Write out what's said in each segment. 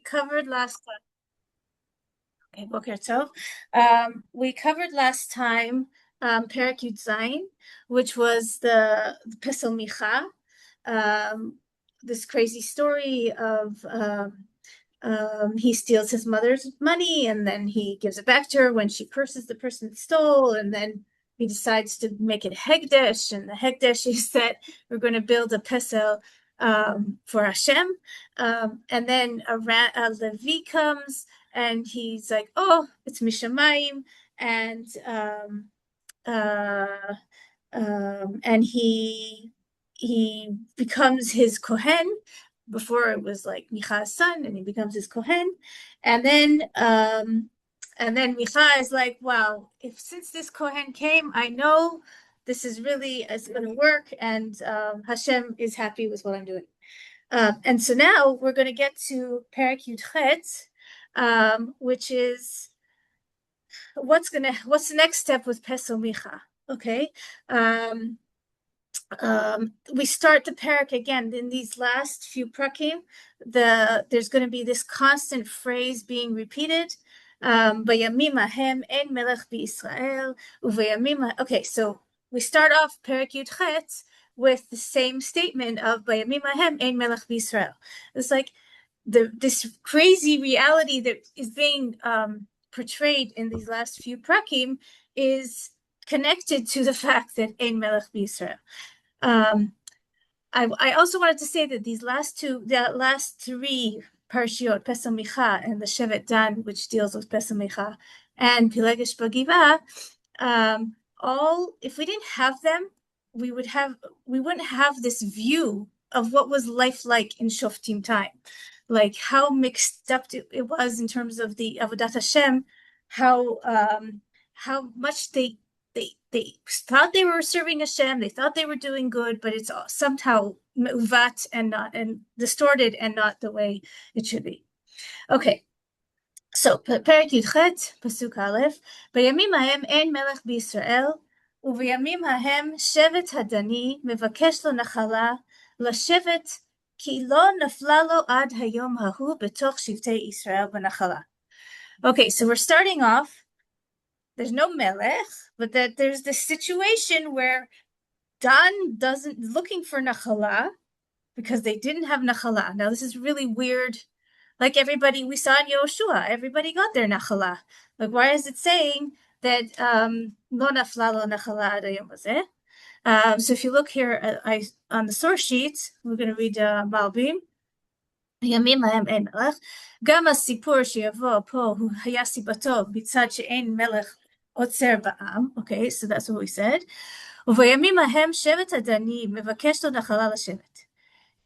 covered last time. Okay, Boker Tov. We covered last time Perek Yud Zayin, which was the Pesel Micha, this crazy story of he steals his mother's money and then he gives it back to her when she curses the person that stole, and then he decides to make it Hegdesh, and the Hegdesh is that we're going to build a Pesel for Hashem, and then a Levi comes and he's like, oh, it's Mishamayim, and he becomes his Kohen. Before it was like Micha's son, and he becomes his Kohen, and then Micha is like, wow, since this Kohen came, I know this is really it's going to work, and Hashem is happy with what I'm doing. And so now we're going to get to Perek Yud Chet, which is what's the next step with Pesel Micha? Okay. We start the parak again in these last few prakim. There's going to be this constant phrase being repeated. Bayamim ahem ein melech b'Yisrael uvayamim. Okay, so we start off Perek Yud Chet with the same statement of Bayamim ahem ein melech b'Yisrael. It's like this crazy reality that is being portrayed in these last few prakim is connected to the fact that ein melech b'Yisrael. I also wanted to say that the last three parshiot, Pesel Micha and the Shevet Dan, which deals with Pesel Micha, and Pilegesh Bagiva, all, if we didn't have them, we wouldn't have this view of what was life like in Shoftim time, like how mixed up it was in terms of the Avodat Hashem, how much they thought they were serving Hashem, they thought they were doing good, but it's somehow meuvat and distorted and not the way it should be. Okay, so Perek Yud Chet, Pasuk Aleph, Bayamim hahem ein melech b'Yisrael, ubayamim hahem shevet hadani mevakesh lo nachala לשבט כי לא נפלה לו עד היום ההוא בתוך שבטי ישראל בנחלה. Okay, so we're starting off. There's no melech, but that there's this situation where Dan doesn't looking for nachala because they didn't have nachala. Now this is really weird. Like everybody we saw in Yoshua, everybody got their nachala. Like why is it saying that lo nafla lo nachala ad hayom hazeh? So if you look here on the source sheet, we're going to read Malbim. ימים ההם אין מלך, גם הסיפור שיבוא פה הוא היה סיבתו מצד שאין מלך עוצר בעם. Okay, so that's what we said. ובימים ההם שבט הדני מבקש לו נחלה לשבט.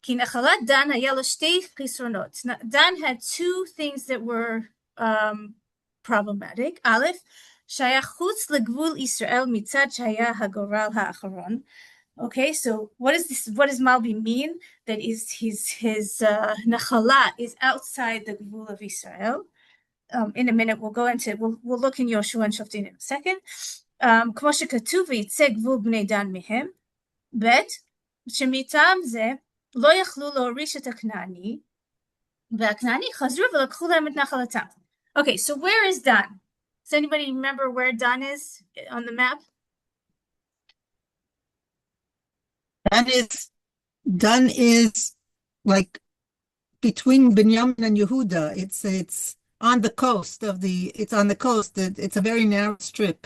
כי נחלת דן היה לו שתי חסרונות. Dan had two things that were problematic. א', שהיה חוץ לגבול ישראל מצד שהיה הגורל האחרון. Okay, so what does Malbi mean? That is his nachala is outside the gvul of Israel. In a minute we'll look in Yoshua and Shoftim in a second. כמו שכתוב ויצא גבול בני דן מהם. ב' שמטעם זה לא יכלו להוריש את הכנעני, והכנעני חזרו ולקחו להם את נחלתם. Okay, so where is Dan? Does anybody remember where Dan is on the map? Dan is like between Binyamin and Yehuda. It's on the coast it's on the coast. It's a very narrow strip.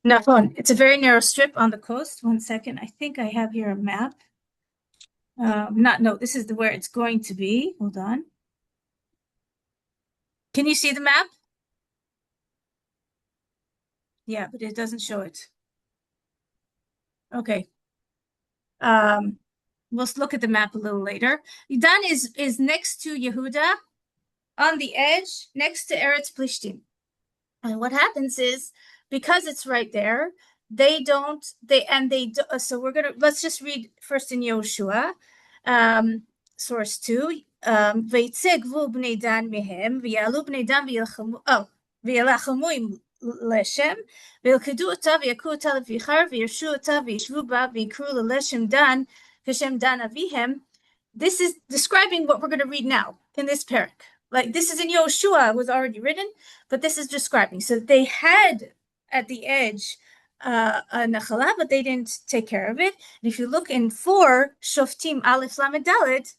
Nafon. It's a very narrow strip on the coast. 1 second. I think I have here a map. This is where it's going to be. Hold on. Can you see the map? Yeah, but it doesn't show it. Okay. We'll look at the map a little later. Dan is next to Yehuda, on the edge, next to Eretz Plishtim. And what happens is, because it's right there, so let's just read first in Yoshua, source 2. ויצא גבול בני דן מהם, ויעלו בני דן וילחמו עם לשם, וילכדו אותה ויכו אותה לפיכר, וירשו אותה וישבו בה, ויקראו ללשם דן, כשם דן אביהם. This is describing what we're going to read now in this parak. like this is in Yoshua, was already written, but this is describing. So they had at the edge a nachala, but they didn't take care of it. And if you look in 4 Shoftim Aleph Lamed Dalet,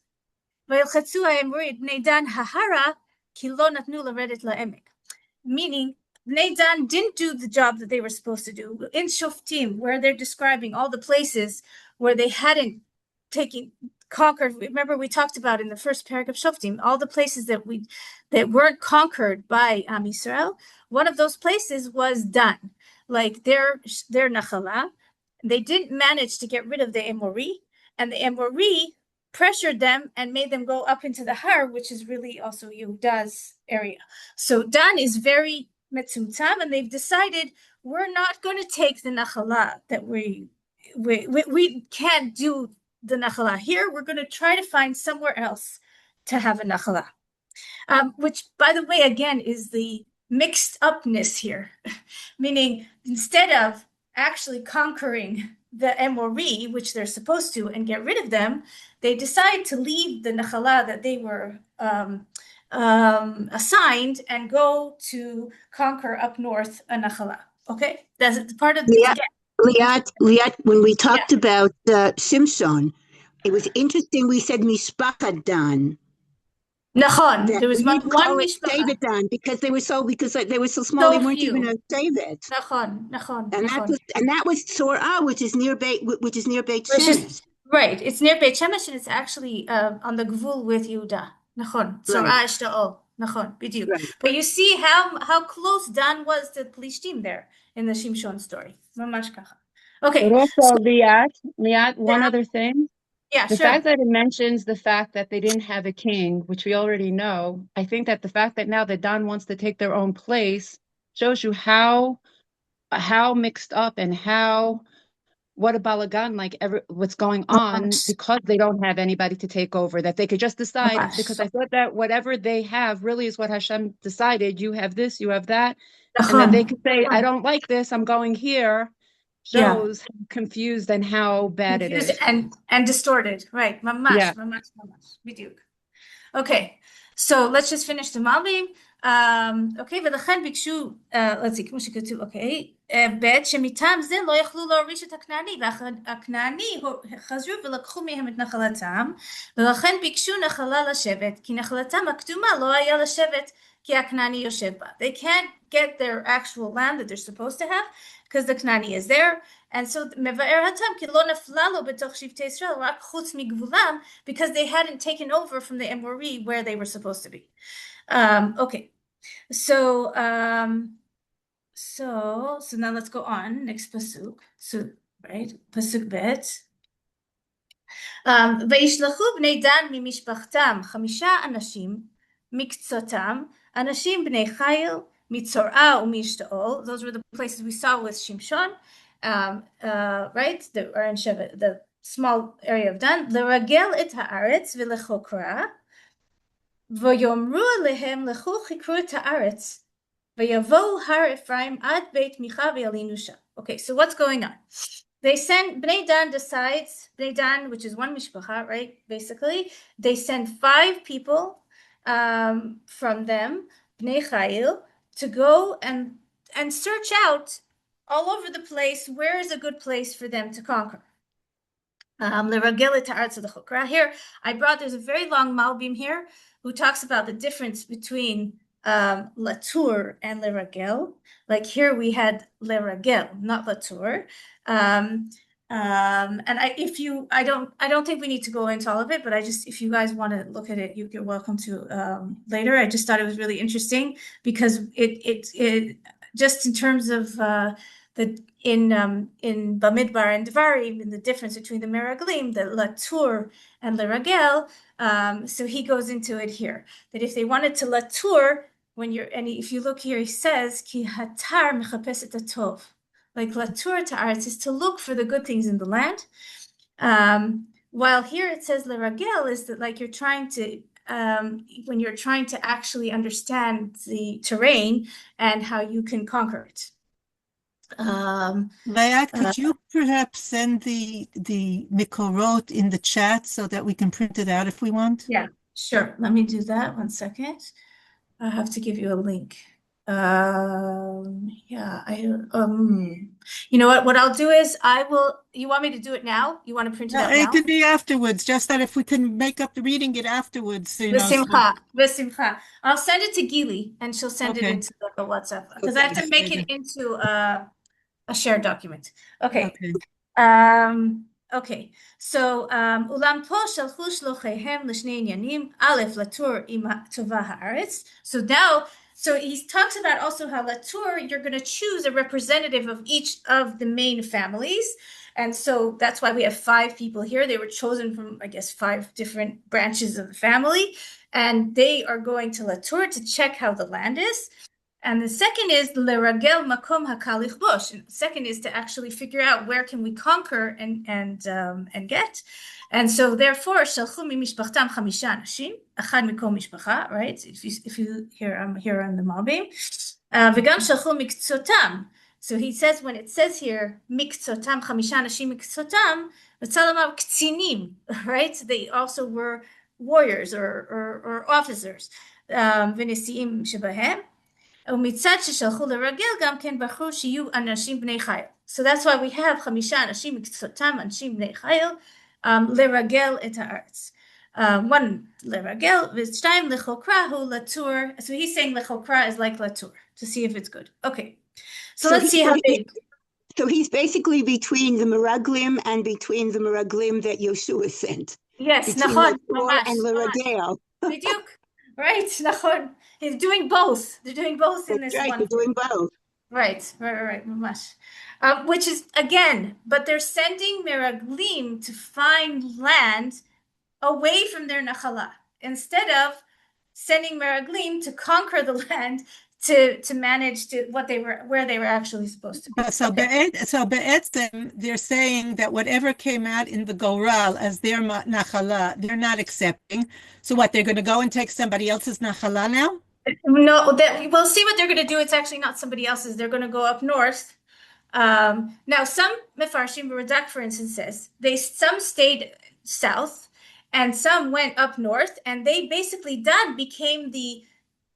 וילחצו האמורי את בני דן ההרה, כי לא נתנו לרדת לעמק. Meaning, Bnei Dan didn't do the job that they were supposed to do. In Shoftim, where they're describing all the places where they hadn't conquered. Remember, we talked about in the first paragraph of Shoftim, all the places that weren't conquered by Am Yisrael. One of those places was Dan, like their nachala. They didn't manage to get rid of the Emori, and the Emori pressured them and made them go up into the Har, which is really also Yehuda's area. So Dan is very metzumtzam, and they've decided we're not going to take the nachala that we can't do the nachala here. We're going to try to find somewhere else to have a nachala, which, by the way, again, is the mixed upness here, meaning instead of actually conquering the Emori, which they're supposed to, and get rid of them, they decide to leave the nachala that they were assigned and go to conquer up north a nachala. Okay, that's part of the Liאת, when we talked about Shimshon, it was interesting. We said Mishpachat Dan. Nachon. There was one mishpacha. Dan because they were so small. They weren't even a Shevet. Nachon. And that was Tzorah, which is near Beit Shemesh. Right. It's near Beit Shemesh, and it's actually on the gvul with Yehuda. Nachon. Tzorah Eshtaol. Nachon. B'diuk. Right. But you see how close Dan was to Plishtim there in the Shimshon story. Mamash kacha. Okay. But also, Liאת, one other thing. Yeah, the fact that it mentions the fact that they didn't have a king, which we already know, I think that the fact that now that Dan wants to take their own place shows you how mixed up and what a balagan, what's going on, because they don't have anybody to take over, that they could just decide, because I thought that whatever they have really is what Hashem decided. You have this, you have that, and then they could say, I don't like this, I'm going here. Shows how confused and how bad it is. And distorted, right? Mamash. B'diuk. Okay, so let's just finish the Malbim. Okay, ולכן ביקשו, let's see, כמו שכתוב, okay, ב' שמטעם זה לא יכלו להוריש את הכנעני, והכנעני חזרו ולקחו מהם את נחלתם, ולכן ביקשו נחלה לשבט, כי נחלתם הקדומה לא היה לשבט, כי הכנעני יושב בה. They can't get their actual land that they're supposed to have, because the Knani is there, and so מבאר התם כי לא נפלה לו בתוך שבטי ישראל רק חוץ מגבולם, because they hadn't taken over from the Emori where they were supposed to be. Okay, so now let's go on. Next pasuk, so right, pasuk bet. וישלחו בני דן ממשפחתם 5 אנשים מקצתם, אנשים בני חיל, Mitzorah u'mishtaol. Those were the places we saw with Shimshon, right? The small area of Dan. L'ragel et haaretz v'lechokra, v'yomru alehem lechu chikru et haaretz, v'yavo har Ephraim ad Beit Micha v'yalinu sham. Okay, so what's going on? They send, Bnei Dan, which is one mishpacha, right? Basically, they send 5 people from them, Bnei Chayil, to go and search out all over the place where is a good place for them to conquer. Here, there's a very long Malbim here who talks about the difference between Latur and Leragel. Like here we had Leragel, not Latur. And I don't think we need to go into all of it, but if you guys want to look at it, you're welcome to later. I just thought it was really interesting because it just in terms of in Bamidbar and Devarim, in the difference between the Meraglim, the Latur and Leragel. So he goes into it here that if they wanted to Latur, if you look here, he says ki hatar mechapeset atov. Like Latur Ta'aretz is to look for the good things in the land. While here it says Leragel is that like you're trying to, when you're trying to actually understand the terrain and how you can conquer it. Liät, could you perhaps send the Mikorot in the chat so that we can print it out if we want? Yeah, Sure, let me do that. 1 second. I have to give you a link. Yeah, you know what I'll do is you want me to do it now? You want to print it No, out it now? could be afterwards, just that if we can make up the reading it afterwards, you know. V'simcha. I'll send it to Gili and she'll send it Okay. into the WhatsApp because I have to make it into a shared document. Okay. Okay. So, אולם פה שלחו שלוחיהם לשני עניינים, א', לטור עם טובה הארץ. So now, so he talks about also how Latour, you're going to choose a representative of each of the main families. And so that's why we have 5 people here. They were chosen from, I guess, 5 different branches of the family. And they are going to Latour to check how the land is. And the second is leragel makom hakal lichbosh. And the second is to actually figure out where can we conquer and get. And so therefore, shalchu mimishpachtam 5 אנשים, אחד מכל משפחה, right? If you hear, I'm here on the mobim. וגם שלחו מקצותם. So he says, when it says here, מקצותם, 5 אנשים מקצותם, רצה לומר קצינים, right? They also were warriors or officers. ונשיאים שבהם. ומצד ששלחו לרגל גם כן בחרו שיהיו אנשים בני חיל. So that's why we have 5 אנשים מקצותם, אנשים בני חיל, לרגל את הארץ. 1 לרגל, ו2 לחוקרה הוא לטור. So he's saying לחוקרה is like לטור, to see if it's good. Okay, so let's see how big. So he's basically between the Meraglim and between the Meraglim that Yoshua sent. Yes, נכון, ממש. And לרגל. בדיוק. Right, נכון. He's doing both. They're doing both in this one. They're doing both. Right, mamash. Which is, again, but they're sending Meraglim to find land away from their Nachala, instead of sending Meraglim to conquer the land to manage where they were actually supposed to be. So Be'etzem, they're saying that whatever came out in the Goral as their Nachala, they're not accepting. So what, they're going to go and take somebody else's Nachala now? No, we'll see what they're going to do. It's actually not somebody else's. They're going to go up north. Now, some Mefarshim, Radak, for instance, says some stayed south and some went up north, and they basically became the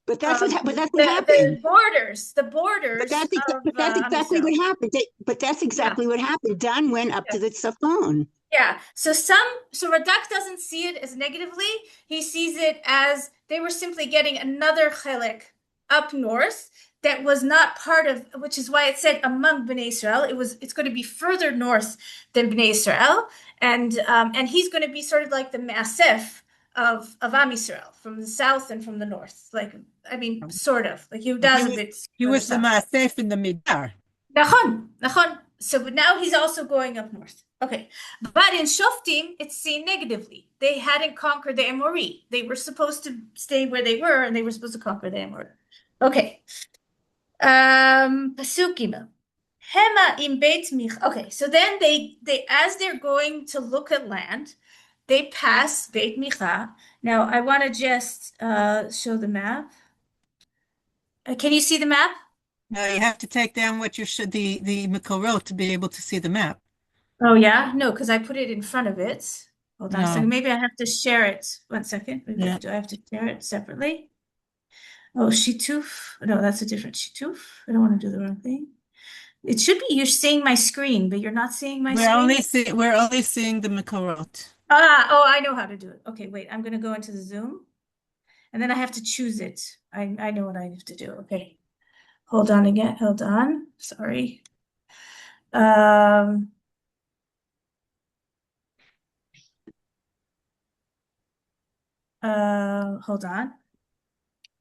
But that's what happened. The borders. But that's exactly what happened. But that's exactly what happened. Dan went up to the Tzafon. Yeah. So Radak doesn't see it as negatively. He sees it as they were simply getting another chelik up north that was not part of, which is why it said among Bnei Israel. It's going to be further north than Bnei Israel, and he's going to be sort of like the Maasef of Am Yisrael from the south and from the north. Like, I mean, sort of like he does a bit. He was the Maasef in the Midbar. Nachon. So, but now he's also going up north. Okay, but in Shoftim, it's seen negatively. They hadn't conquered the Amori. They were supposed to stay where they were, and they were supposed to conquer the Amori. Okay. Pasuk Gimel. Hema im Beit Micha. Okay, so then they as they're going to look at land, they pass Beit Micha. Now I want to just show the map. Can you see the map? No, you have to take down what you should the Mekorot to be able to see the map. Oh yeah, no, because I put it in front of it. Hold on a second. Maybe I have to share it. 1 second. Yeah. Do I have to share it separately? Oh, Shituf. No, that's a different Shituf. I don't want to do the wrong thing. It should be you're seeing my screen, but you're not seeing my screen. We're only seeing the Mekorot. I know how to do it. Okay, wait. I'm going to go into the Zoom, and then I have to choose it. I know what I have to do. Okay. Hold on again. Hold on. Sorry. Hold on.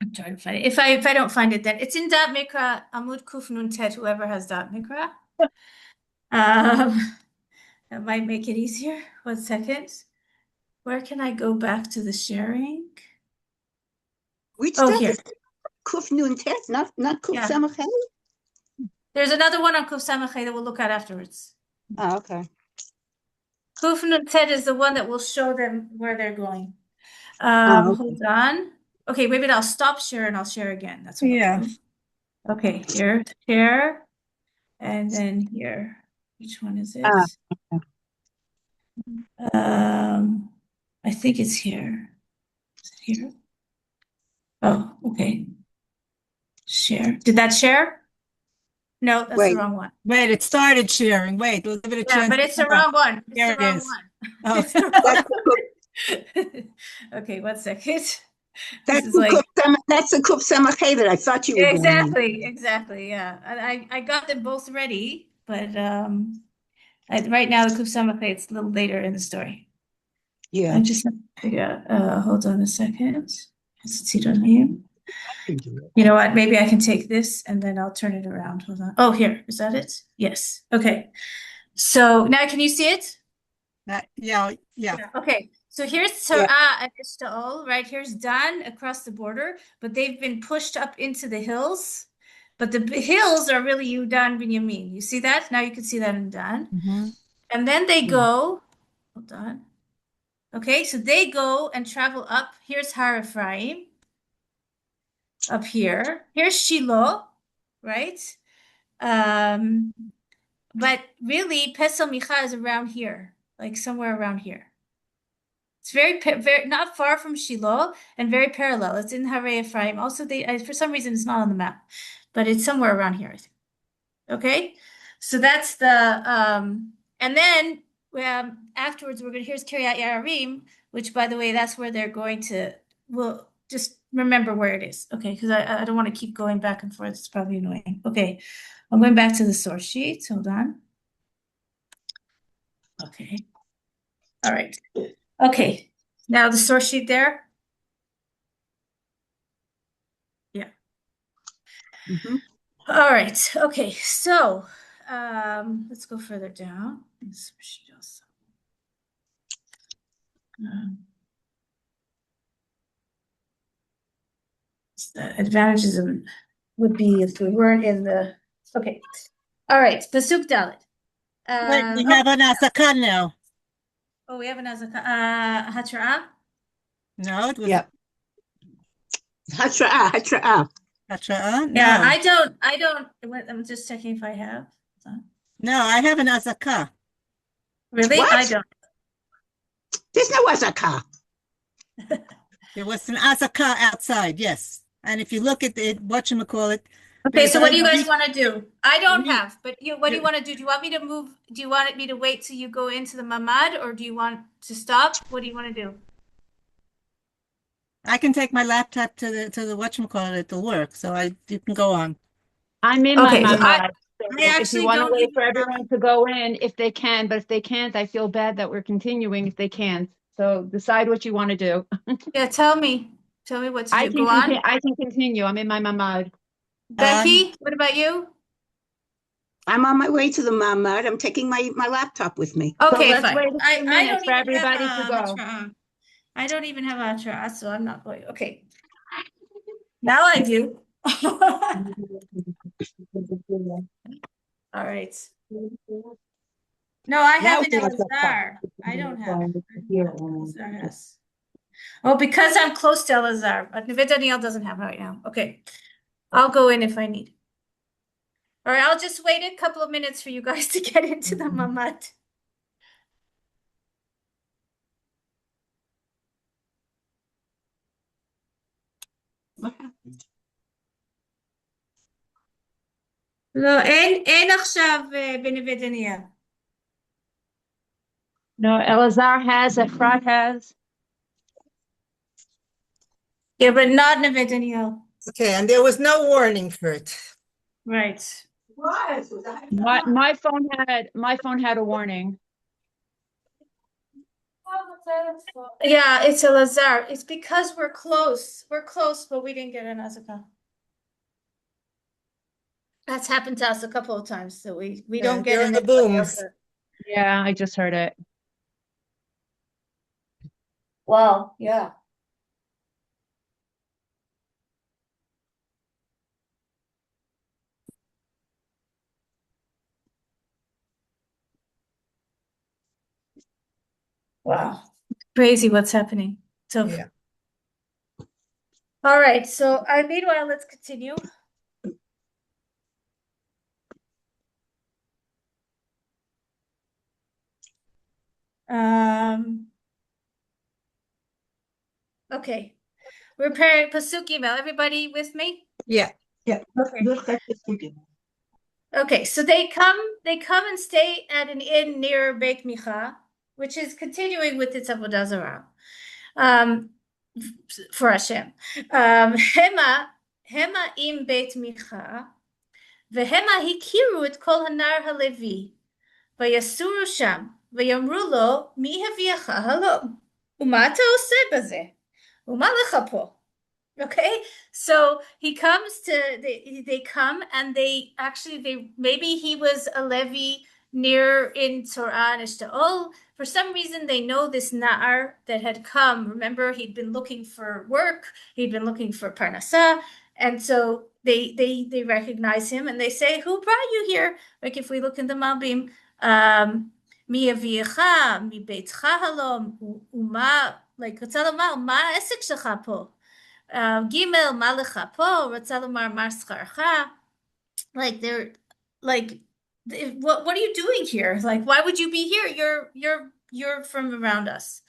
I'm trying to find it. If I don't find it, then it's in Dot Mikra, Amud Kuf Nun Tet, whoever has Dot Mikra. That might make it easier. 1 second. Where can I go back to the sharing? Which here. Kuf Nun Tet, not Kuf Samachay? There's another one on Kuf Samachay that we'll look at afterwards. Oh, okay. Kuf Nun Tet is the one that will show them where they're going. Okay. Hold on. Okay, maybe I'll stop share and I'll share again. That's what I'll do. Okay, here, share, and then here. Which one is it? Okay. I think it's here. here. Oh, okay. Share. Did that share? No, that's Wait. the wrong one. Wait, it started sharing. Wait, we'll give it a Yeah, chance. but it's the wrong one. It's There the it wrong is. one. Oh. It's the wrong That's one. Okay, 1 second. That's This is the like Kuf Samachay that I thought you were going in. exactly, yeah. And I got them both ready, but right now the Kuf Samachay, it's a little later in the story. Yeah. I just have to figure out, hold on a second. Sironim. You know what? Maybe I can take this and then I'll turn it around. Hold on. Oh, here. Is that it? Yes. Okay. So now can you see it? Yeah. Okay. So here's Sarah and Ishtaol, right? Here's Dan across the border, but they've been pushed up into the hills. But the hills are really Yudan Binyamin. You see that? Now you can see that in Dan. Mm-hmm. And then they go, hold on. Okay, so they go and travel up. Here's Har Ephraim. Up here. Here's Shiloh, right? But really, Pesel Micha is around here, like somewhere around here. It's very not far from Shiloh and very parallel. It's in Hare Ephraim. Also, for some reason it's not on the map, but it's somewhere around here, I think. Okay, so that's the and then afterwards we're gonna here's Kiryat Yarim, which by the way, that's where they're going to. Well, just remember where it is, okay? Because I don't want to keep going back and forth. It's probably annoying. Okay, I'm going back to the source sheet. Hold on. Okay. All right. Okay. Now the source sheet there. Yeah. Mhm. All right. Okay. So let's go further down. The advantages would be if we weren't in the. Okay. All right. Pasuk Dalet. Wait, we have an Asakan now. Oh, we have an Hatra. No, it was Yep. Hashra'a. Hatra. No. Yeah, I don't. I'm just checking if I have. No, I have an Azaka. Really? What? I don't. There's no Azaka. There was an Azaka outside, yes. And if you look at it, whatchamacallit. Okay, so what do you guys want to do? I don't we- have, but what do you want to do? Do you want me to move? Do you want me to wait till you go into the mamad, or do you want to stop? What do you want to do? I can take my laptop to the whatchamacallit, it'll work. So you can go on. I'm in Okay, my so mamad. So I if actually you want to don't wait even for have- everyone to go in, if they can, but if they can't, I feel bad that we're continuing if they can't. So decide what you want to do. Yeah, tell me what to I do. can Go on. I can continue. I'm in my mamad. Becky, what about you? I'm on my way to the Mamad. I'm taking my laptop with me. Okay, let's fine. wait a few I minutes don't for even have everybody to go. Hatra. I don't even have Hatra, so I'm not going. Okay. Now I do. All right. No, I have an Elazar. I don't have. Elazar has. Oh, because I'm close to Elazar, but Daniel doesn't have right now. Okay. I'll go in if I need. All right, I'll just wait a couple of minutes for you guys to get into the mamad. לא, אין עכשיו בנווה דניאל. No, Elazar has, Efrat has. Yeah, but not Neve Daniel. Okay, and there was no warning for it. Right. My phone had a warning. Yeah, it's a Lazar. It's because we're close. We're close, but we didn't get an Azaka. That's happened to us a couple of times, so we don't get During an the booms. Yeah, I just heard it. Wow, yeah. Wow. Crazy what's happening. So Yeah. all right, so meanwhile, let's continue. Okay. We're preparing pasuk email. Everybody with me? Yeah. Okay, so they come and stay at an inn near Beit Micha, which is continuing with its avodah zarah, for Hashem. Hema im Beit Micha, והמה הכירו את כל הנער הלוי, ויסורו שם, ויאמרו לו, מי הביאך הלום? ומה אתה עושה בזה? ומה לך פה? Okay, so he comes to, they come and maybe he was a Levi near in Torah and Eshtaol. For some reason, they know this Na'ar that had come. Remember, he'd been looking for work. He'd been looking for Parnasah. And so they recognize him and they say, who brought you here? Like if we look in the Malbim, Mi aviecha, mi beitcha halom, uma, like, רוצה לומר, מה העסק שלך פה? Gimel, מה לך פה? רוצה לומר, מה שכרך? Like, they're, like, what are you doing here? Like, why would you be here? You're from around us.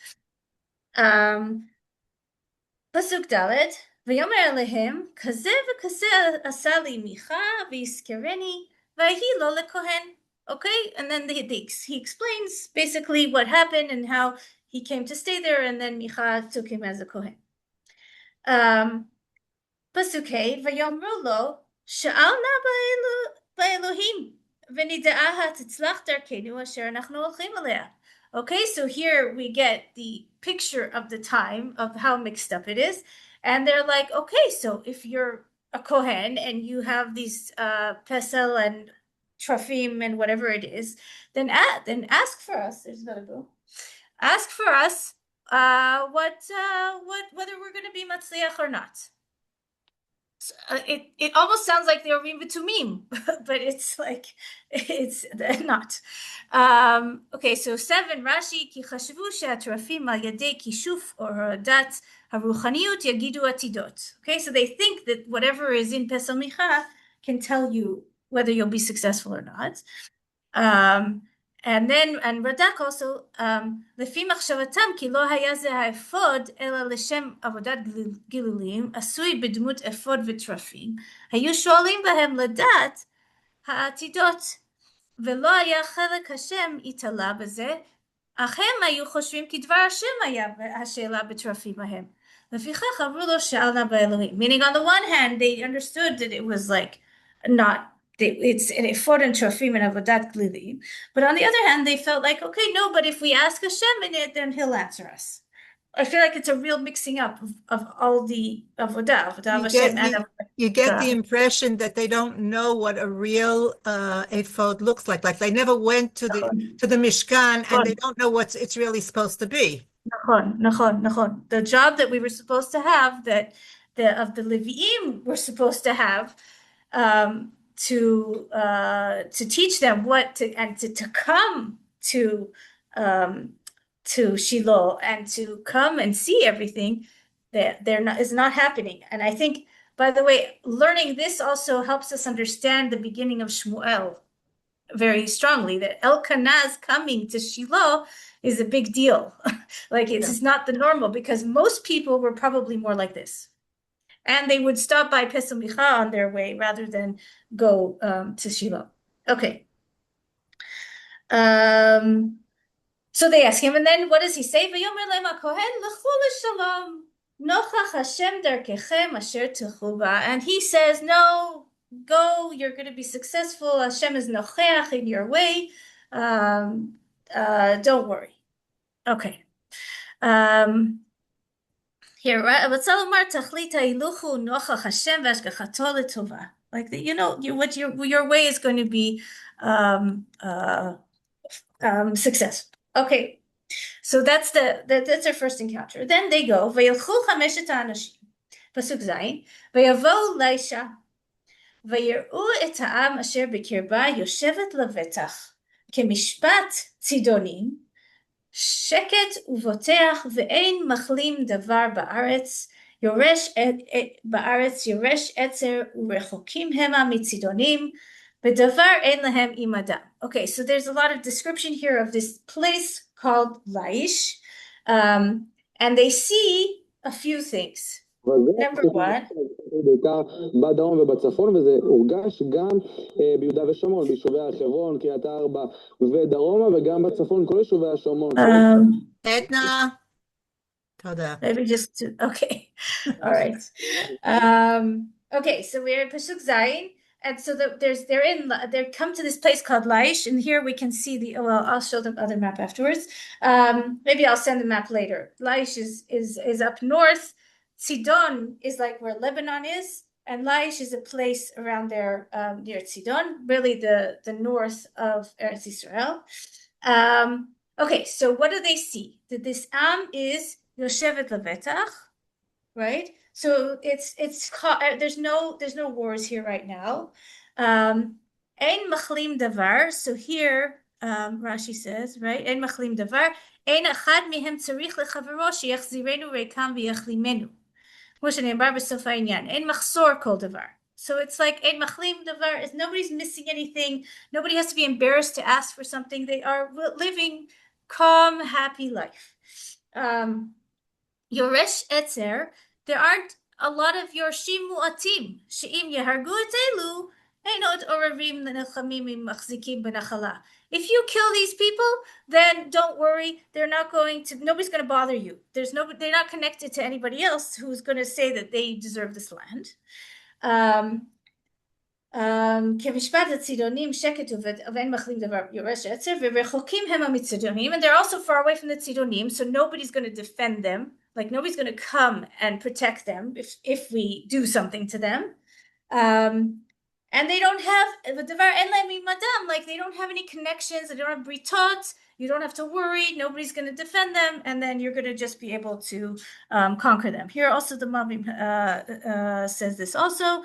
פסוק ד' ויאמר אליהם, כזה וכזה עשה לי מיכה, ויזכרני, ויהי לו לכהן. Okay, and then he explains basically what happened and how he came to stay there, and then Micha took him as a kohen. פסוק ה' ויאמרו לו, שאלנה באלוהים, ונדעה תצלח דרכנו אשר אנחנו הולכים אליה. Okay, so here we get the picture of the time of how mixed up it is, and they're like, okay, so if you're a kohen and you have these pesel and trafim and whatever it is, then ask for us. There's another boo. Ask for us whether we're going to be matzliach or not. So, it almost sounds like they're being betumim, but it's like it's not. Okay, so 7 Rashi כי חשבו שהטרפים על ידי כישוף או הורדת הרוחניות יגידו עתידות. Okay, so they think that whatever is in Pesel Micha can tell you whether you'll be successful or not. And Radak also, לפי מחשבתם כי לא היה זה האפוד, אלא לשם עבודת גילולים, עשוי בדמות אפוד וטרפים, היו שואלים בהם לדעת העתידות, ולא היה חלק השם התעלה בזה, אך הם היו חושבים כי דבר השם היה השאלה בטרפים ההם. לפיכך אמרו לו שאלנה באלוהים. Meaning on the one hand, they understood that it was like not, it's an effort and trafim and avodat glilim, but on the other hand they felt like, okay, no, but if we ask Hashem in it, then he'll answer us. I feel like it's a real mixing up of all the avodah Hashem and you get the impression that they don't know what a real ephod looks like they never went to the Mishkan and they don't know what it's really supposed to be. Nachon. The job that we were supposed to have, that of the Leviim were supposed to have, to teach them what to come to Shiloh and to come and see everything that is not happening. And I think, by the way, learning this also helps us understand the beginning of Shmuel very strongly, that Elkanah's coming to Shiloh is a big deal. Like it's not the normal, because most people were probably more like this. And they would stop by Pesel Micha on their way rather than go to Shiloh. Okay. So they ask him, and then what does he say? V'yomer lehem hakohen l'chu l'shalom nochach Hashem darkechem asher tilchu ba. And he says, no, go, you're going to be successful. Hashem is nocheach in your way. Don't worry. Okay. Here, right? Like, you know, what your way is going to be successful. Okay, so that's our first encounter. Then they go, וילכו 5 האנשים, פסוק ז', ויבואו לאישה, ויראו את העם אשר בקרבה יושבת לבטח, כמשפט צידונים, שקט ובוטח, ואין מחלים דבר בארץ, יורש עצר ורחוקים המה מצידונים, בדבר אין להם עמדם. Okay, so there's a lot of description here of this place called Laish, and they see a few things. אבל זה Number one. בעיקר בדרום ובצפון, וזה הורגש גם ביהודה ושומרון, ביישובי החברון, קריית ארבע ודרומה, וגם בצפון, כל יישובי השומרון. עדנה. תודה. Let me just, okay, all right. Okay, so we're in Pasuk Zayin, and so they come to this place called Laish, and here we can see well, I'll show the other map afterwards. Maybe I'll send the map later. Laish is up north. Sidon is like where Lebanon is, and Laish is a place around there near Sidon, really the north of Eretz Yisrael. Okay, so what do they see? That this Am is Yoshevet Levetach, right? So it's there's no wars here right now. Ein machlim davar. So here Rashi says, right? Ein machlim davar. Ein achad mihem tzarich lechavero sheyachzirenu reikam v'yachlimenu. כמו שנאמר בסוף העניין. אין מחסור כל דבר. So it's like ein machlim davar is nobody's missing anything. Nobody has to be embarrassed to ask for something. They are living calm, happy life. Yoresh etzer, there aren't a lot of yorshim mu'atim. She'im yehargu et elu, einot oravim lenechamim machzikim benachala. If you kill these people, then don't worry. They're not going to, nobody's going to bother you. They're not connected to anybody else who's going to say that they deserve this land. כמשפט הצידונים שקט ואין מחלים דבר יורש עצר ורחוקים הם המצדונים, and they're also far away from the צידונים, so nobody's going to defend them, like nobody's going to come and protect them if we do something to them. And they don't have דבר אין להם ממדם, like they don't have any connections, they don't have britot, you don't have to worry, nobody's going to defend them, and then you're going to just be able to conquer them. Here also the Mavim says this also.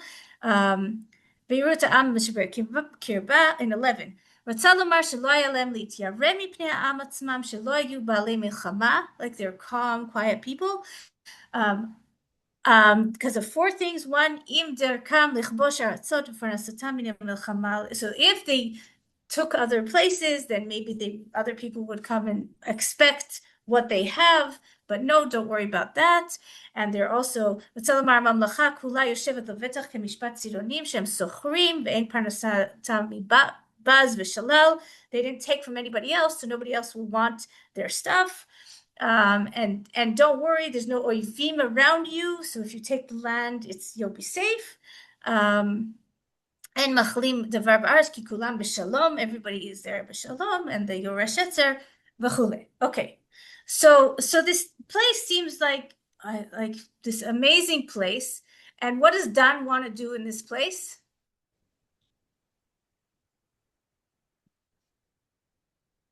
בהירות העם משבר קרבה in 11. רצה לומר שלא היה להם להתיירא מפני העם עצמם, שלא היו בעלי מלחמה, like they're calm, quiet people, because of four things. One, אם דרכם לכבוש ארצות ופרנסתם מן המלחמה. So if they took other places, then maybe other people would come and expect what they have, but no, don't worry about that. And they're also, רוצה לומר, הממלכה כולה יושבת לבטח כמשפט צידונים שהם סוחרים ואין פרנסתם מבז ושלל. They didn't take from anybody else, so nobody else will want their stuff. And don't worry, there's no oivim around you, so if you take the land, you'll be safe. אין מחלים דבר בארץ כי כולם בשלום, everybody is there בשלום, and the יורש עצר וכולי. Okay. So this place seems like this amazing place. And what does Dan want to do in this place?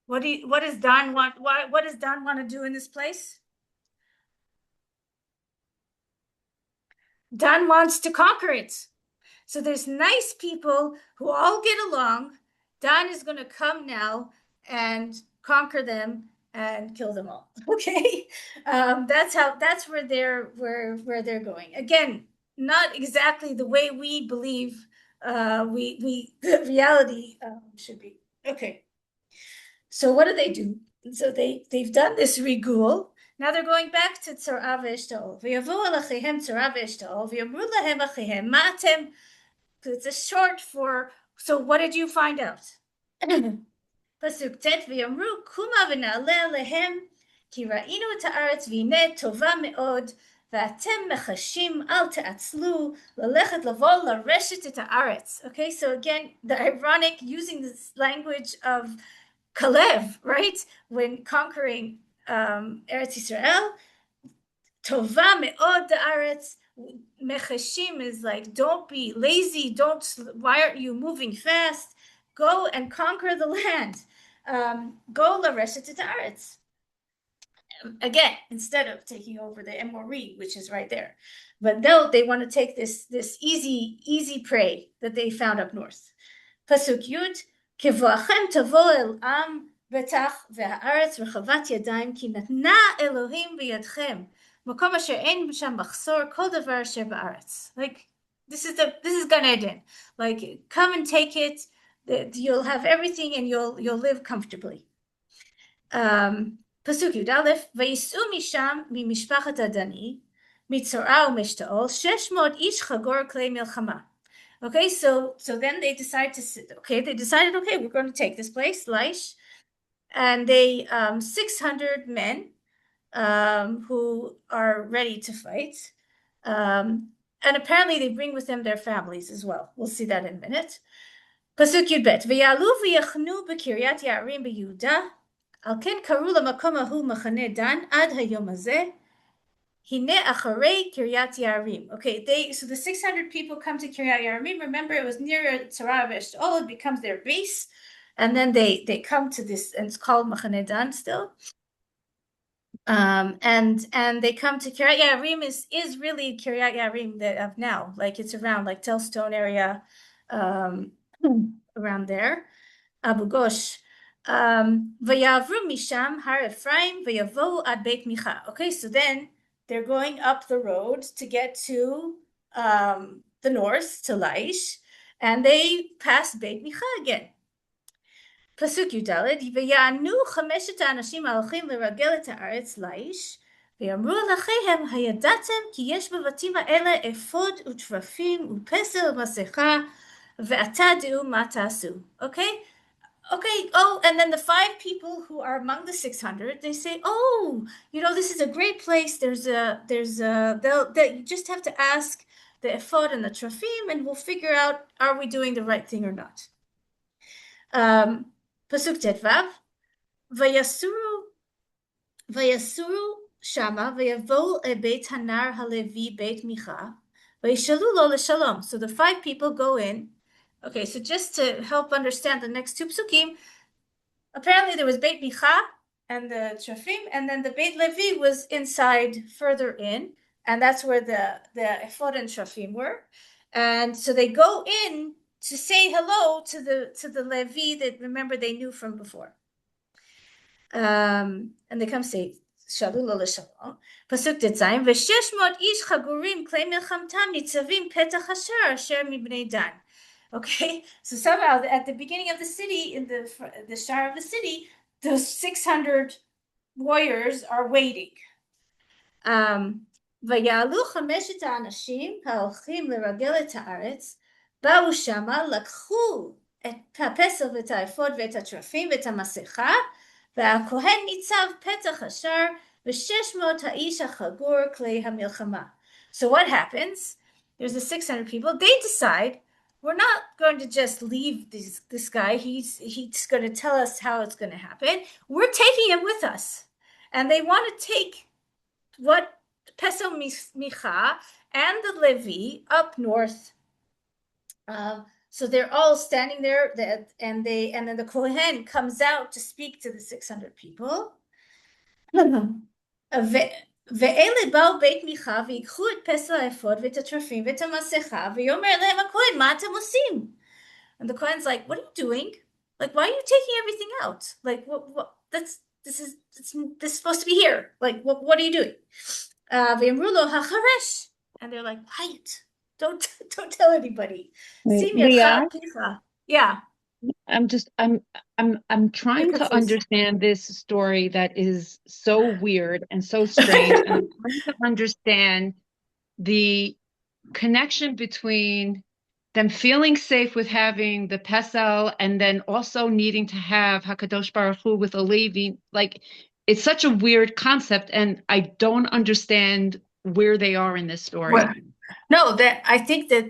What does Dan want? What does Dan want to do in this place? Dan wants to conquer it. So there's nice people who all get along. Dan is going to come now and conquer them and kill them all. Okay, that's where they're going. Again, not exactly the way we believe the reality should be. Okay, so what do? So they've done this rigul. Now they're going back to tzara ve'eshtaol. V'yavo alachihem tzara ve'eshtaol. V'yamru lahem achihem ma'atem. It's a short for. So what did you find out? פסוק ט' ויאמרו קומה ונעלה עליהם כי ראינו את הארץ והנה טובה מאוד ואתם מחשים אל תעצלו ללכת לבוא לרשת את הארץ. Okay, so again the ironic using this language of Kalev, right, when conquering Eretz Yisrael. טובה מאוד הארץ. מחשים is like don't be lazy, why aren't you moving fast? Go and conquer the land. Go l'reshet et haaretz. Again, instead of taking over the Emori, which is right there. But no, they want to take this easy prey that they found up north. Pasuk Yud, כבואכם תבוא אל עם בטח והארץ רחבת ידיים כי נתנה אלוהים בידכם מקום אשר אין שם מחסור כל דבר אשר בארץ. Like this is Gan Eden. Like come and take it. You'll have everything and you'll live comfortably. פסוק י"א, ויסעו משם ממשפחת הדני, מצורע ומשתאול, 600 איש חגור כלי מלחמה. Okay, so then they decided, okay, we're going to take this place, Laish, and they, 600 men, who are ready to fight, and apparently they bring with them their families as well. We'll see that in a minute. פסוק י"ב, ויעלו ויחנו בקריית יערים ביהודה, על כן קראו למקום ההוא מחנה דן עד היום הזה, הנה אחרי קריית יערים. Okay, so the 600 people come to Kiryat Yarim. Remember, it was near Tzara Vesh'ol. It becomes their base, and then they come to this, and it's called Machane Dan still. And they come to Kiryat Yarim is really Kiryat Yarim that of now, like it's around like Telstone area, around there, Abu Ghosh. Vayavru misham har Ephraim vayavohu ad Beit Micha. Okay, so then they're going up the road to get to the north, to Laish, and they pass Beit Micha again. פסוק י"ד, ויענו 5 האנשים ההולכים לרגל את הארץ לאיש, ויאמרו לאחיהם, הידעתם כי יש בבתים האלה אפוד וטרפים ופסל ומסכה, ועתה דעו מה תעשו. Okay, oh, and then the 5 people who are among the 600, they say, oh, this is a great place. You just have to ask the ephod and the trafim, and we'll figure out, are we doing the right thing or not? פסוק ט"ו, ויסורו שמה, ויבואו בית הנער הלוי, בית מיכה, וישאלו לו לשלום. So the 5 people go in. Okay, so just to help understand the next 2 psukim, apparently there was Beit Micha and the Trafim, and then the Beit Levi was inside further in, and that's where the Ephod and Trafim were. And so they go in to say hello to the Levi that, remember, they knew from before. And they come say, Shalu lo l'shalom. Pasuk tetzayim, ו600 איש חגורים כלי מלחמתם ניצבים פתח השער אשר מבני דן. Okay, so somehow at the beginning of the city, in the shire of the city, those 600 warriors are waiting. ויעלו 5 האנשים ההולכים לרגל את הארץ, באו שמה, לקחו את הפסל ואת האפוד ואת הטרפים ואת המסכה, והכהן ניצב פתח השער, ו600 האיש החגור כלי המלחמה. So what happens? There's the 600 people. They decide, we're not going to just leave this guy. He's going to tell us how it's going to happen. We're taking him with us. And they want to take what Pesel Micha and the Levi up north. So they're all standing there, and then the Kohen comes out to speak to the 600 people. ואלה באו בית מיכה ויקחו את פסל האפוד ואת הטרפים ואת המסכה, ויאמר להם הכהן, מה אתם עושים? And the Kohen's like, what are you doing? Like, why are you taking everything out? Like, what this is supposed to be here. Like, what are you doing? ויאמרו לו, החרש. And they're like, quiet. Don't tell anybody. Yeah. I'm trying to understand this story that is so weird and so strange. And I'm trying to understand the connection between them feeling safe with having the Pesel and then also needing to have Hakadosh Baruch Hu with a Levi. Like, it's such a weird concept, and I don't understand where they are in this story. Well, no, I think that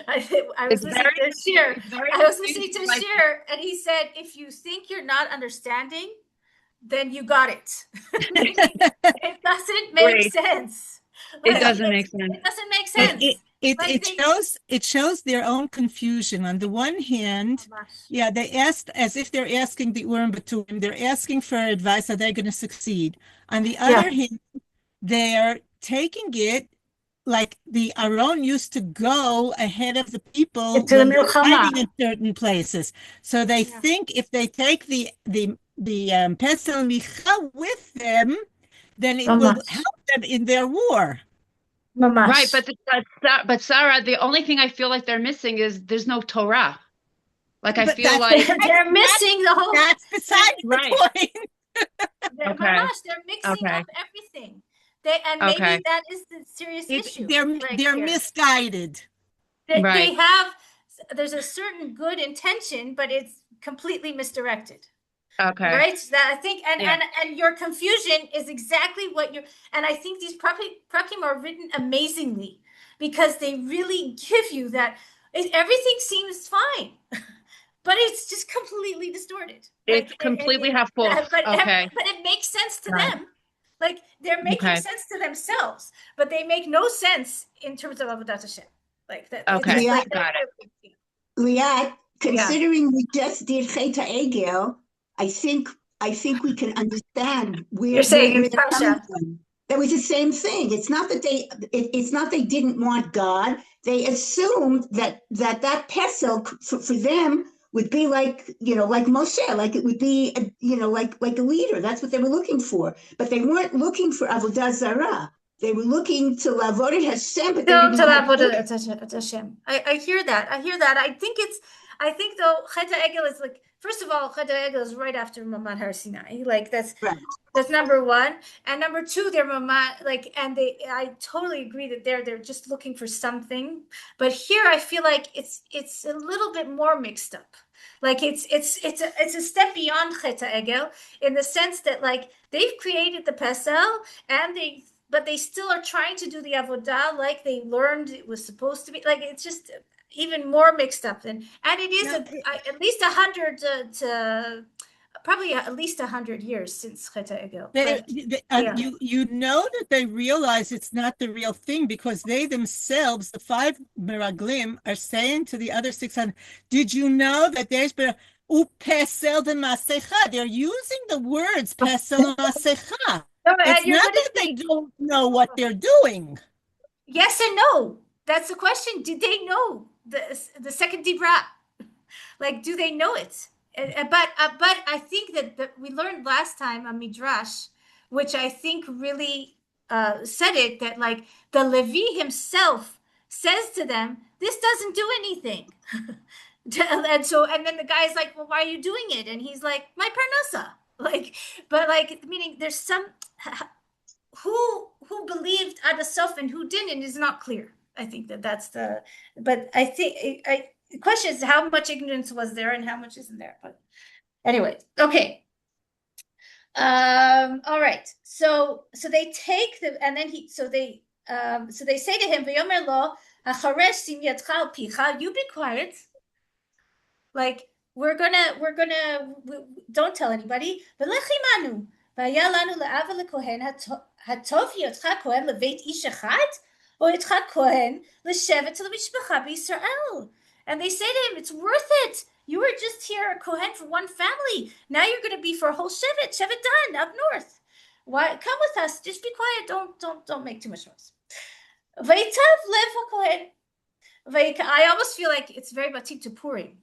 I was listening to Shir, and he said, if you think you're not understanding, then you got it. It doesn't make sense. It doesn't make sense. It doesn't make sense. It shows their own confusion. On the one hand, yeah, they asked as if they're asking the Urim B'Turim. They're asking for advice. Are they going to succeed? On the other hand, they're taking it like the Aaron used to go ahead of the people fighting in certain places. So they think if they take the Pesel Micha with them, then it will help them in their war. Right, but Sarah, the only thing I feel like they're missing is there's no Torah. Like, I feel like they're missing the whole. That's beside the point. They're mixing up everything. Maybe that is the serious issue. They're misguided. They have, there's a certain good intention, but it's completely misdirected. Okay. Right? So that I think, and your confusion is exactly what you're, and I think these prakim are written amazingly because they really give you that everything seems fine, but it's just completely distorted. It's completely half full. But it makes sense to them. Like they're making sense to themselves, but they make no sense in terms of Avodat Hashem. Like that. Okay, Liat, got it. Liat, considering we just did Cheta Egel, I think we can understand where you're saying where in they're coming Parsha. from. That was the same thing. It's not that it's not they didn't want God. They assumed that pesel for them would be like, like Moshe, like it would be, like a leader. That's what they were looking for. But they weren't looking for Avodah Zarah. They were looking to Avodah Hashem, but they didn't want to. Hashem. I hear that. I think though, Cheta Egel is like, first of all, Cheta Egel is right after Mamad Har Sinai. Like that's number one. And number two, they're Mamad, like, and I totally agree that they're just looking for something. But here I feel like it's a little bit more mixed up. Like it's a step beyond Cheta Egel in the sense that like they've created the Pesel but they still are trying to do the avodah like they learned it was supposed to be. Like it's just even more mixed up, and it is at least 100 to probably at least 100 years since Cheta Egel. You know that they realize it's not the real thing because they themselves, the 5 meraglim, are saying to the other 600, did you know that there's been pesel de masecha? They're using the words pesel masecha. It's not that they don't know what they're doing. Yes and no. That's the question. Did they know the second dibra? Like, do they know it? But I think that we learned last time on Midrash, which I think really said it, that like the Levi himself says to them, this doesn't do anything. and then the guy's like, well, why are you doing it? And he's like, my parnasa. Like, but like, meaning there's some who believed ad sof and who didn't is not clear. I think that's but I think the question is how much ignorance was there and how much isn't there. But anyway, okay. All right. So they take and then so they say to him, V'yomer lo, acharesh sim yadcha al picha, you be quiet. Like, we're gonna don't tell anybody. V'lechimanu, v'aya lanu le'ava lekohen hatov yotcha kohen leveit ish echad, or yotcha kohen l'shevet l'mishpacha b'Yisrael. And they say to him, it's worth it. You were just here a kohen for one family. Now you're going to be for a whole shevet done up north. Why? Come with us. Just be quiet. Don't make too much noise. V'itav lev kohen. I almost feel like it's very batik to Purim.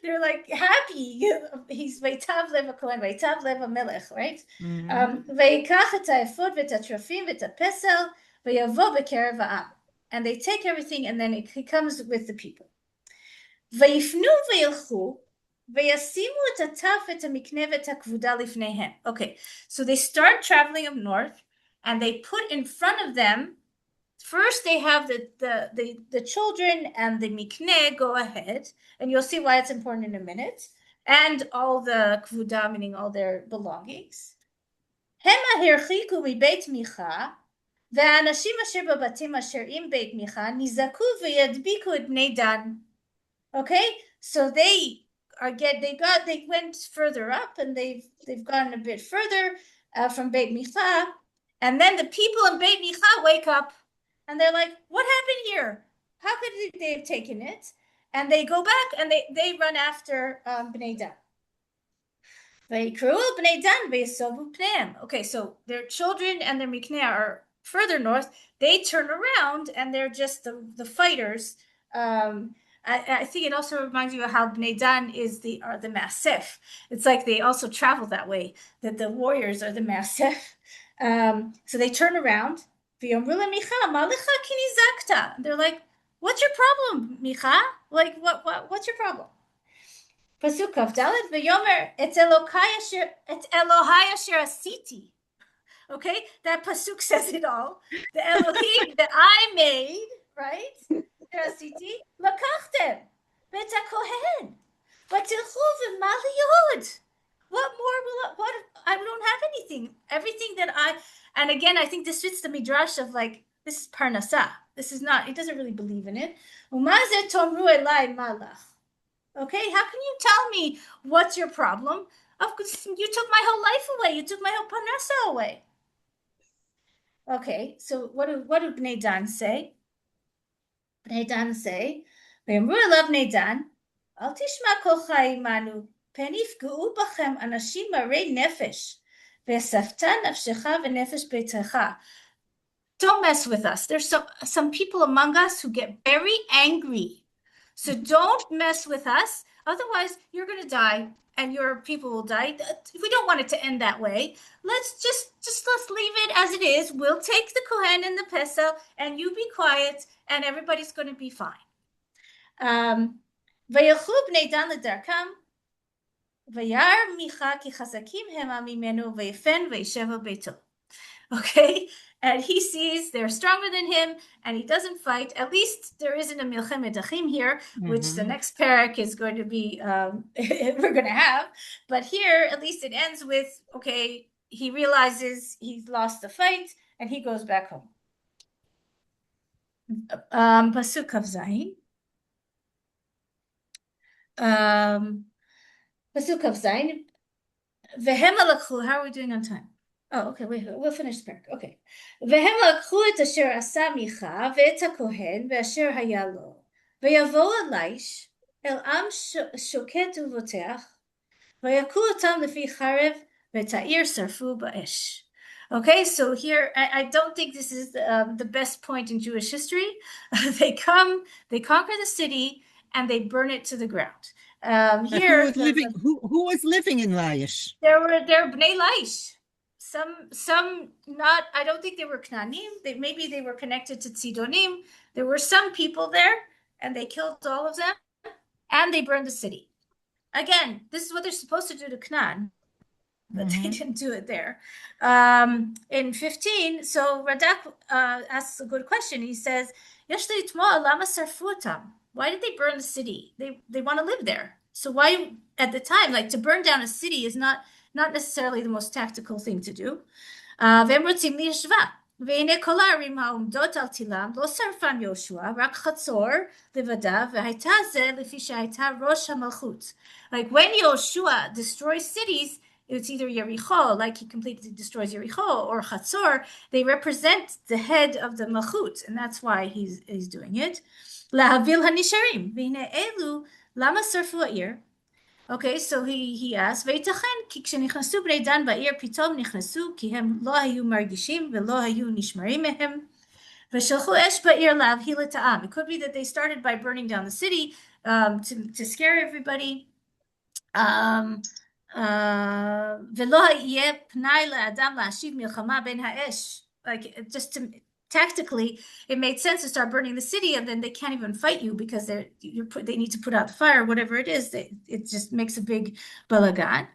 They're like happy. He's v'itav lev kohen, v'itav lev melech, right? V'ikach et ha'efod v'et ha'trafim v'et ha'pesel v'yavo b'kerev ha'am. And they take everything, and then he comes with the people. V'yifnu v'yilchu v'yasimu et hataf et ha'mikneh v'et ha'kvuda lifneihem. Okay, so they start traveling up north, and they put in front of them. First, they have the children and the mikneh go ahead, and you'll see why it's important in a minute. And all the kvuda, meaning all their belongings. Hema hirchiku mibeit Micha. והאנשים אשר בבתים אשר עם בית מיכה נזעקו וידביקו את בני דן. Okay, so they went further up and they've gone a bit further from Beit Micha, and then the people in Beit Micha wake up and they're like, what happened here? How could they have taken it? And they go back and they run after Bnei Dan. ויקראו בני דן ויסובו פניהם. Okay, so their children and their mikneh are further north. They turn around and they're just the fighters. I think it also reminds you of how Bnei Dan are the Maasef. It's like they also travel that way, that the warriors are the Maasef. So they turn around. They're like, what's your problem, Micha? Like, what's your problem? פסוק כ"ד, ויאמר את אלוהי אשר עשיתי. Okay, that pasuk says it all. The Elohim that I made, right? שעשיתי, לקחתם, ואת הכהן, ותלכו ומעליות. What more will I don't have anything. Everything that and again, I think this fits the midrash of like, this is parnasa. This is not, it doesn't really believe in it. ומה זה תאמרו אליי מה לך? Okay, how can you tell me what's your problem? Of course, you took my whole life away. You took my whole parnasa away. Okay, so what do Bnei Dan say? Bnei Dan say, ויאמרו אליו בני דן, אל תשמע קולך עמנו, פן יפגעו בכם אנשים מרי נפש, ואספת נפשך ונפש ביתך. Don't mess with us. There's some people among us who get very angry. So don't mess with us. Otherwise, you're going to die and your people will die. We don't want it to end that way. Let's leave it as it is. We'll take the Kohen and the Pesel and you be quiet and everybody's going to be fine. וילכו בני דן לדרכם, וירא מיכה כי חזקים המה ממנו, ויפן וישב על ביתו. Okay, and he sees they're stronger than him, and he doesn't fight. At least there isn't a milchemet achim here, which the next parak is going to be, we're going to have. But here, at least it ends with, okay, he realizes he's lost the fight, and he goes back home. Pasuk Kav Zayin. Pasuk Kav Zayin. Vehem lakhu. How are we doing on time? Oh, okay, wait, we'll finish the parak. Okay. והם לקחו את אשר עשה מיכה ואת הכהן ואשר היה לו, ויבואו אליש אל עם שוקט ובוטח, ויכו אותם לפי חרב, ואת העיר שרפו באש. Okay, so here, I don't think this is the best point in Jewish history. They come, they conquer the city, and they burn it to the ground. Here, who was living in Laish? There were Bnei Laish. Some not, I don't think they were Knanim. Maybe they were connected to Tzidonim. There were some people there, and they killed all of them, and they burned the city. Again, this is what they're supposed to do to Knan, but they didn't do it there. In 15, so Radak asks a good question. He says, why did they burn the city? They want to live there. So why, at the time, like to burn down a city is not necessarily the most tactical thing to do. והם רוצים לישבה. והנה כל הערים העומדות על תילם, לא שרפם יהושע, רק חצור לבדה, והייתה זה לפי שהייתה ראש המלכות. Like when Yehoshua destroys cities, it's either Yericho, like he completely destroys Yericho, or Chatzor, they represent the head of the Malchut, and that's why he's doing it. להביל הנשארים, והנה אלו, למה שרפו העיר? Okay, so he asked, ותכן, כי כשנכנסו בני דן בעיר, פתאום נכנסו, כי הם לא היו מרגישים ולא היו נשמרים מהם, ושלחו אש בעיר להבהיל את העם. It could be that they started by burning down the city to scare everybody. ולא יהיה פנאי לאדם להשיב מלחמה בין האש. Like, just to... Tactically, it made sense to start burning the city, and then they can't even fight you because they need to put out the fire, whatever it is. It just makes a big balagan.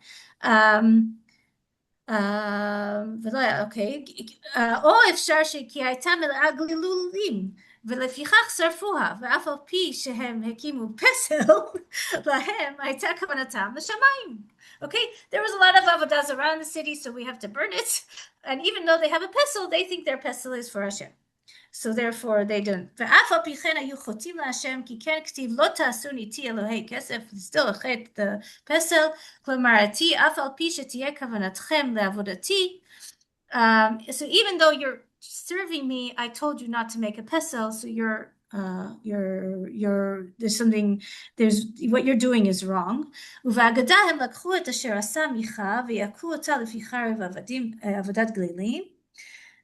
Okay. או אפשר שכי הייתה מלאה גלילולים, ולפיכך שרפוה, ואף על פי שהם הקימו פסל, להם הייתה כוונתם לשמיים. Okay, there was a lot of avodah zarah in the city, so we have to burn it. And even though they have a pesel, they think their pesel is for Hashem. So therefore they don't. ואף על פי כן היו חוטאים להשם, כי כן כתיב לא תעשו איתי אלוהי כסף, still החטא the pesel, כלומר אותי, אף על פי שתהיה כוונתכם לעבודתי. So even though you're serving me, I told you not to make a pesel, so there's what you're doing is wrong. ובהגדה הם לקחו את אשר עשה מיכה ויכו אותה לפי חרב עבודת גלילים,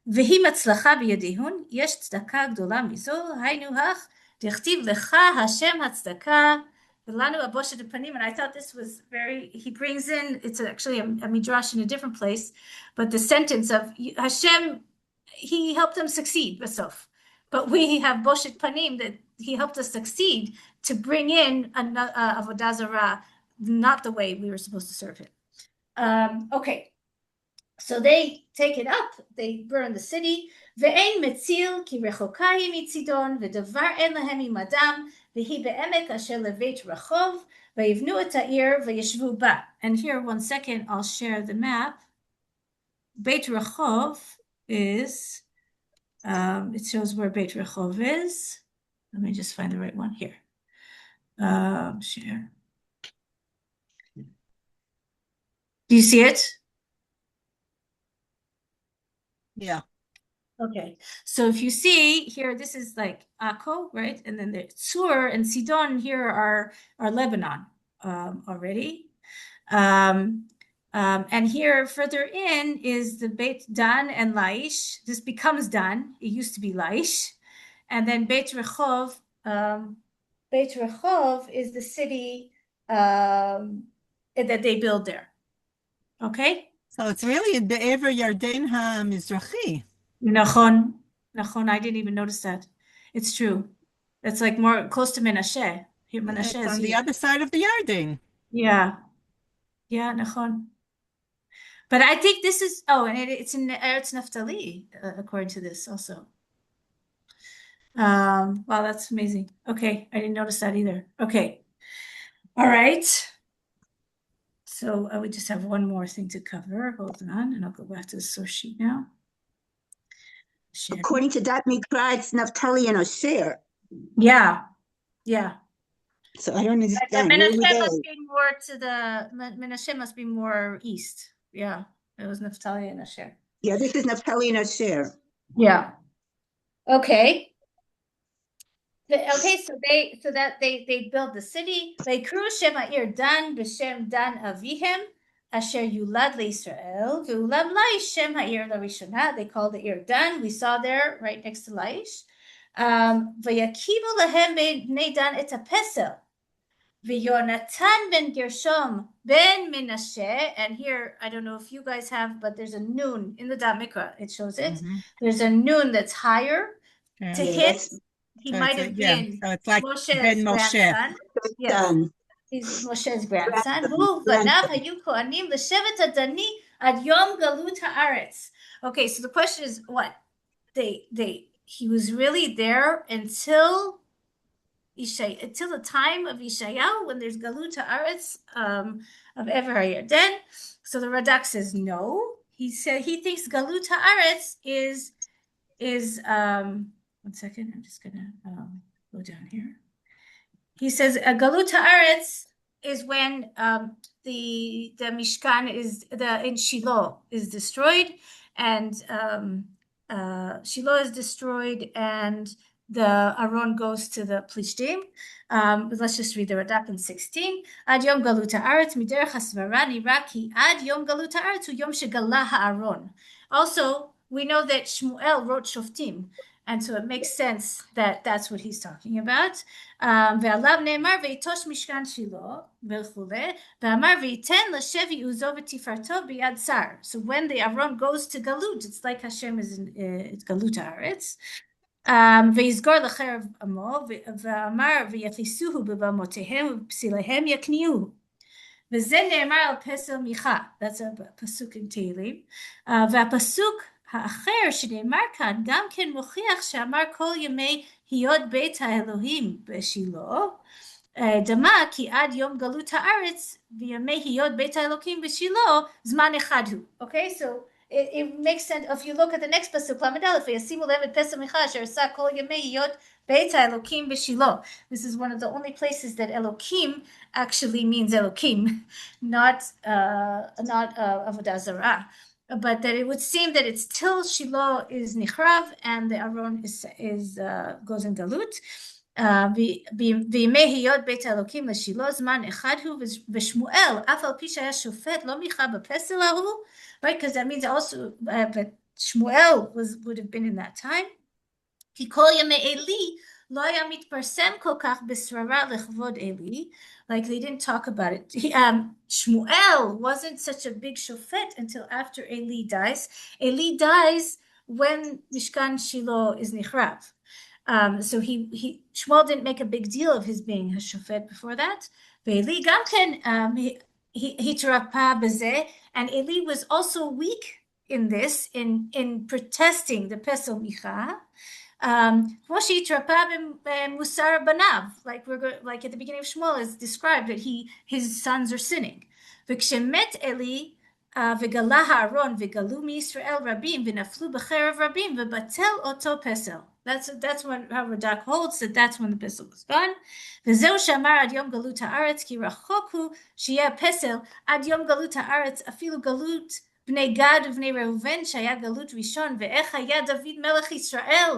והיא מצלחה בידיהון. יש צדקה גדולה מזו, היינו הך, דכתיב לך השם הצדקה ולנו הבושת הפנים. And I thought this was he brings in, it's actually a midrash in a different place, but the sentence of Hashem, he helped them succeed בסוף. But we have boshet panim, that he helped us succeed to bring in avodah zarah not the way we were supposed to serve him. Okay, so they take it up, they burn the city. ואין מציל כי רחוקה היא מצידון, ודבר אין להם עמדם, והיא בעמק אשר לבית רחוב, ויבנו את העיר וישבו בה. And here, 1 second, I'll share the map. Beit Rachov is, it shows where Beit Rachov is. Let me just find the right one here. Share. Do you see it? Yeah. Okay, so if you see here, this is like Akko, right? And then the Tsur and Sidon here are Lebanon already. And here further in is the Beit Dan and Laish. This becomes Dan. It used to be Laish. And then Beit Rechov. Beit Rechov is the city that they build there. Okay? So it's really in Be'ever Yarden HaMizrachi. Nachon, I didn't even notice that. It's true. It's like more close to Menashe. Here, Menashe It's is on the here. other side of the Yarden. Yeah, Nachon. But I think this is, and it's in Eretz Naphtali, according to this also. Wow, that's amazing. Okay, I didn't notice that either. Okay, all right. So I would just have one more thing to cover. Hold on, and I'll go back to the source sheet now. Share. According to that Mikra, it's Naphtali and Asher. Yeah. So I don't understand. Menashe must be more to the, Menashe must be more east. Yeah, it was Naphtali and Asher. Yeah, this is Naphtali and Asher. Yeah. Okay. Okay, so they build the city. Vayikru Shem ha'ir Dan b'Shem Dan Avihem Asher Yulad LeYisrael V'ulam Laish Shem ha'ir LaRishona. They called the Ir Dan. We saw there right next to Laish. Vayakivu lahem bnei Dan et hapesel. V'Yonatan ben Gershom ben Menashe. And here, I don't know if you guys have, but there's a nun in the Dam Mikra. It shows it. Mm-hmm. There's a nun that's higher to hit. He so might have been so it's like Moshe's Ben Moshe. grandson. Yes, he's Moshe's grandson. Who v'nav hayu kohanim l'shevet hadani ad yom galut haaretz. Okay, so the question is, what? He was really there until the time of Yeshayahu, when there's galut haaretz of Ever HaYarden. So the Radak says no. He said he thinks galut haaretz is 1 second, I'm just gonna go down here. He says galut haaretz is when the Mishkan is in Shiloh is destroyed, and Shiloh is destroyed, and the Aron goes to the Plishtim. Let's just read the Radak in 16. Ad yom galut haaretz miderech hasvara nira ki ad yom galut haaretz hu yom shegala haaron. Also, we know that Shmuel wrote Shoftim, and so it makes sense that that's what he's talking about. ועליו נאמר ויטוש משכן שילה וכו' ואמר וייתן לשבי עוזו ותפארתו ביד שר. So when the Aron goes to Galut, it's like Hashem is in Galut haaretz. ויסגור לחרב עמו ואמר ויפיסוהו בבמותיהם ובפסיליהם יקניוהו. וזה נאמר על פסל מיכה. That's a pasuk in תהילים. והפסוק האחר שנאמר כאן גם כן מוכיח שאמר כל ימי היות בית האלוהים בשילה, דמה כי עד יום גלות הארץ וימי היות בית האלוהים בשילה זמן אחד הוא. Okay, so it makes sense if you look at the next pasuk lamed aleph וישימו לב את פסל מיכה אשר עשה כל ימי היות בית האלוהים בשילה. This is one of the only places that Elokim actually means Elokim, not Avodah Zarah. But that it would seem that it's till Shiloh is nichrav and the Aron goes in galut. וימי היות בית האלוקים לשילה זמן אחד הוא ושמואל אף על פי שהיה שופט לא מיכה בפסל ההוא, right? Because that means also but Shmuel would have been in that time. כי כל ימי עלי לא היה מתפרסם כל כך בשררה לכבוד עלי. Like they didn't talk about it. Shmuel wasn't such a big shofet until after Eli dies. Eli dies when Mishkan Shiloh is nichrav. So Shmuel didn't make a big deal of his being a shofet before that. ואלי גם כן התרפא בזה, and Eli was also weak in this, in protesting the pesel micha, כמו שהתרפא במוסר בניו, like at the beginning of Shmuel is described that his sons are sinning. וכשמת אלי וגלה הארון וגלו מישראל רבים ונפלו בחרב רבים ובטל אותו פסל. That's when how Radak holds that that's when the pesel was gone. וזהו שאמר עד יום גלות הארץ כי רחוק הוא שיהיה הפסל עד יום גלות הארץ אפילו גלות בני גד ובני ראובן שהיה גלות ראשון ואיך היה דוד מלך ישראל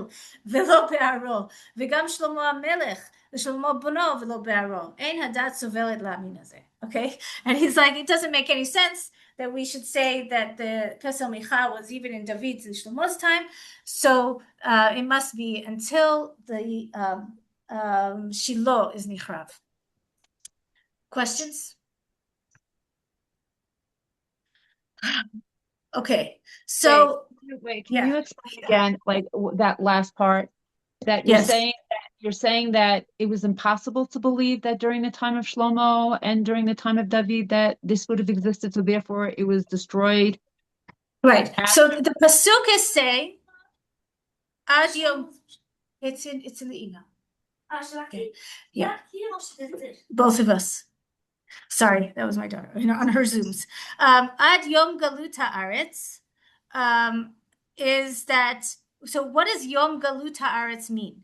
ולא בערו וגם שלמה המלך ושלמה בנו ולא בערו אין הדעת סובלת להאמין הזה. Okay, and he's like, it doesn't make any sense that we should say that the Pesel Micha was even in David's and Shlomo's time, so it must be until the Shiloh is Nichrav. Questions? Okay, so wait, can you explain again, like that last part that you're saying? You're saying that it was impossible to believe that during the time of Shlomo and during the time of David that this would have existed, so therefore it was destroyed. Right. So the pasuk is saying, "Ad yom." It's in the email. Okay. Yeah. Both of us. Sorry, that was my daughter. On her Zooms. Ad yom galut haaretz is that. So what does yom galut haaretz mean?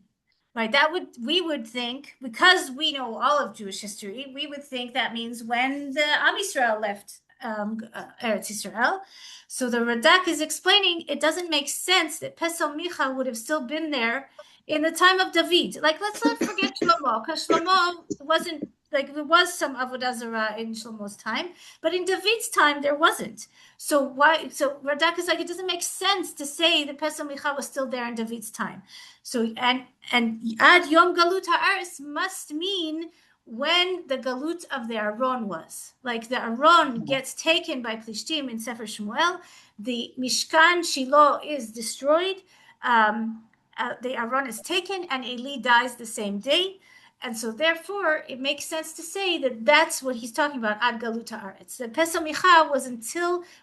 Right, we would think, because we know all of Jewish history, we would think that means when the Am Yisrael left Eretz Yisrael. So the Radak is explaining it doesn't make sense that Pesel Micha would have still been there in the time of David. Like, let's not forget Shlomo, because Shlomo wasn't, like, there was some Avodah Zarah in Shlomo's time, but in David's time there wasn't. So Radak is like, it doesn't make sense to say that Pesel Micha was still there in David's time. So and Ad Yom Galut Haaretz must mean when the Galut of the Aron was. Like the Aron gets taken by Plishtim in Sefer Shmuel, the Mishkan Shiloh is destroyed, the Aron is taken, and Eli dies the same day. And so therefore, it makes sense to say that that's what he's talking about, Ad Galut Haaretz. The Pesel Micha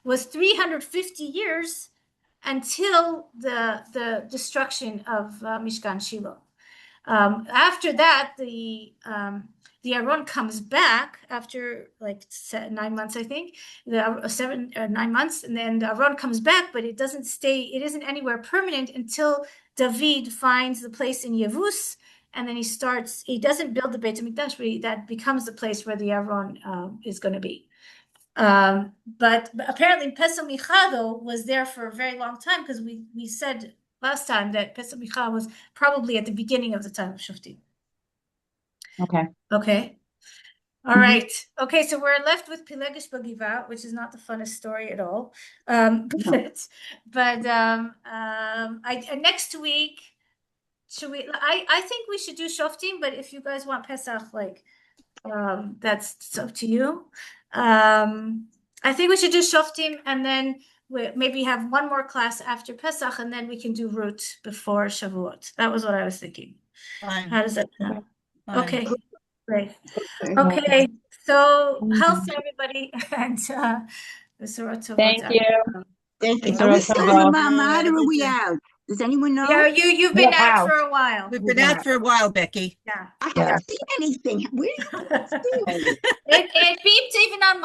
was 350 years until the destruction of Mishkan Shiloh. After that, the Aron comes back after like 9 months, I think, 7 or 9 months, and then the Aron comes back, but it doesn't stay. It isn't anywhere permanent until David finds the place in Yevus, and then he doesn't build the Beit HaMikdash, but that becomes the place where the Aron is going to be. But apparently Pesel Micha though was there for a very long time, because we said last time that Pesel Micha was probably at the beginning of the time of Shoftim. Okay. All right. Okay, so we're left with Pilegesh Bagiva, which is not the funnest story at all. But next week, I think we should do Shoftim, but if you guys want Pesach, like that's up to you. I think we should do Shoftim, and then we maybe have one more class after Pesach, and then we can do Root before Shavuot. That was what I was thinking. Fine. How does that sound? Fine. Okay, great. Okay, so health to everybody, and thank you. Thank you. So Are we it's still about- in Ma'amad, or are we out? Does anyone know? Yeah, you've been We're out out. for a while. We've been out for a while, Becky. Yeah, I haven't seen anything. Where do you see? it beeps even on my